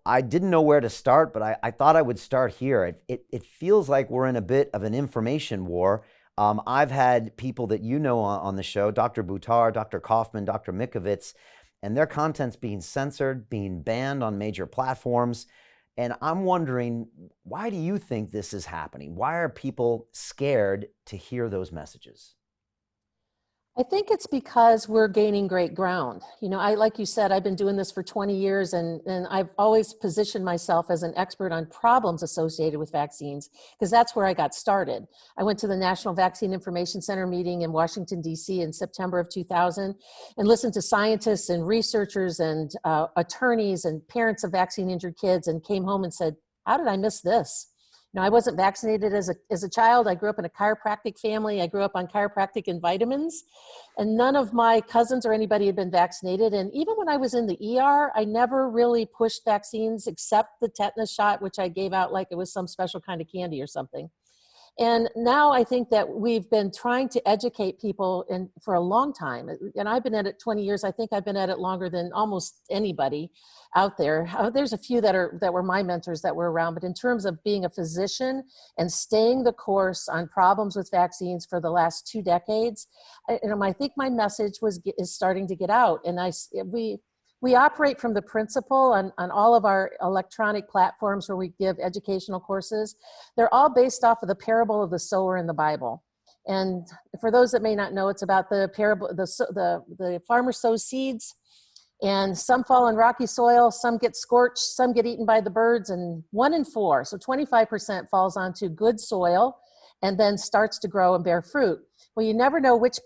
I didn't know where to start, but I thought I would start here. It feels like we're in a bit of an information war. I've had people that on the show, Dr. Buttar, Dr. Kaufman, Dr. Mikovits, and their content's being censored, being banned on major platforms. And I'm wondering, why do you think this is happening? Why are people scared to hear those messages? I think it's because we're gaining great ground. Like you said, I've been doing this for 20 years and I've always positioned myself as an expert on problems associated with vaccines because that's where I got started. I went to the National Vaccine Information Center meeting in Washington, D.C. in September of 2000 and listened to scientists and researchers and attorneys and parents of vaccine injured kids and came home and said, how did I miss this? I wasn't vaccinated as a child. I grew up in a chiropractic family. I grew up on chiropractic and vitamins, and none of my cousins or anybody had been vaccinated. And even when I was in the ER, I never really pushed vaccines except the tetanus shot, which I gave out like it was some special kind of candy or something. And now I think that we've been trying to educate people for a long time. And I've been at it 20 years. I think I've been at it longer than almost anybody out there. There's a few that were my mentors that were around, but in terms of being a physician and staying the course on problems with vaccines for the last 2 decades, I think my message is starting to get out. And we operate from the principle on all of our electronic platforms where we give educational courses. They're all based off of the parable of the sower in the Bible. And for those that may not know, it's about the parable, the farmer sows seeds, and some fall in rocky soil, some get scorched, some get eaten by the birds, and 1 in 4, so 25% falls onto good soil and then starts to grow and bear fruit. Well, you never know which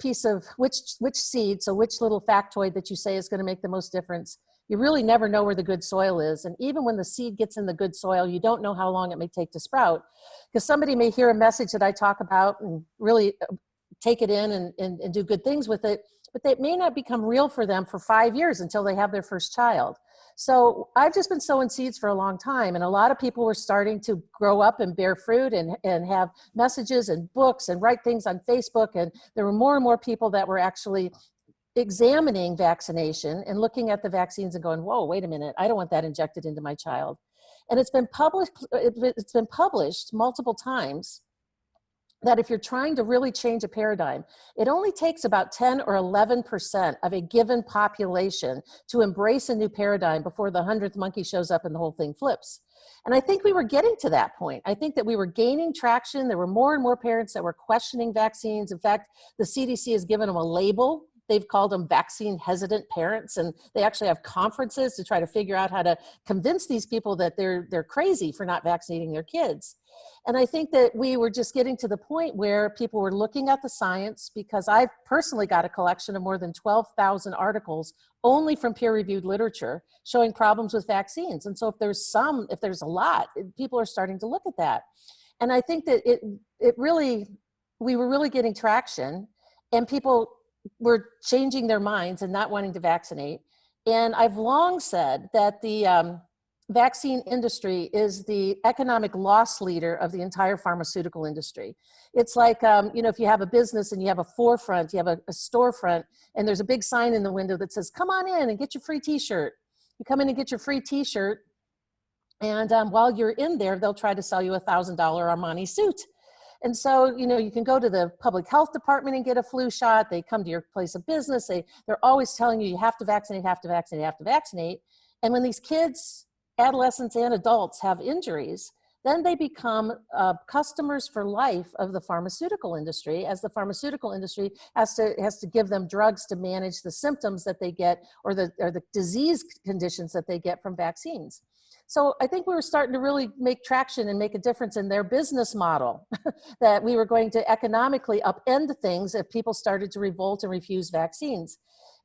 seed, so which little factoid that you say is going to make the most difference. You really never know where the good soil is. And even when the seed gets in the good soil, you don't know how long it may take to sprout. Because somebody may hear a message that I talk about and really take it in and do good things with it, but they may not become real for them for 5 years until they have their first child. So I've just been sowing seeds for a long time, and a lot of people were starting to grow up and bear fruit and have messages and books and write things on Facebook, and there were more and more people that were actually examining vaccination and looking at the vaccines and going, whoa, wait a minute, I don't want that injected into my child. And it's been published multiple times that if you're trying to really change a paradigm, it only takes about 10 or 11% of a given population to embrace a new paradigm before the 100th monkey shows up and the whole thing flips. And I think we were getting to that point. I think that we were gaining traction. There were more and more parents that were questioning vaccines. In fact, the CDC has given them a label. They've called them vaccine hesitant parents, and they actually have conferences to try to figure out how to convince these people that they're crazy for not vaccinating their kids. And I think that we were just getting to the point where people were looking at the science, because I've personally got a collection of more than 12,000 articles only from peer-reviewed literature showing problems with vaccines. And so if there's a lot, people are starting to look at that. And I think that we were really getting traction, and people were changing their minds and not wanting to vaccinate. And I've long said that the vaccine industry is the economic loss leader of the entire pharmaceutical industry. It's like, if you have a business and you have a forefront, you have a storefront, and there's a big sign in the window that says, come on in and get your free t-shirt. You come in and get your free t-shirt, and while you're in there, they'll try to sell you $1,000 Armani suit. And so, you can go to the public health department and get a flu shot. They come to your place of business. They're always telling you have to vaccinate, have to vaccinate, have to vaccinate. And when these kids, adolescents and adults have injuries, then they become customers for life of the pharmaceutical industry, as the pharmaceutical industry has to give them drugs to manage the symptoms that they get or the disease conditions that they get from vaccines. So I think we were starting to really make traction and make a difference in their business model, that we were going to economically upend things if people started to revolt and refuse vaccines.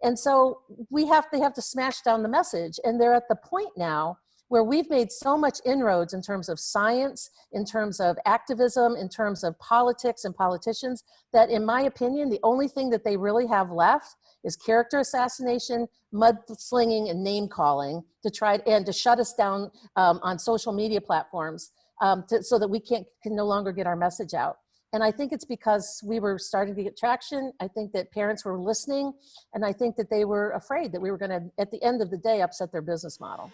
And so they have to smash down the message. And they're at the point now where we've made so much inroads in terms of science, in terms of activism, in terms of politics and politicians, that in my opinion, the only thing that they really have left is character assassination, mudslinging, and name calling to try and to shut us down on social media platforms so that we can no longer get our message out. And I think it's because we were starting to get traction. I think that parents were listening, and I think that they were afraid that we were going to, at the end of the day, upset their business model.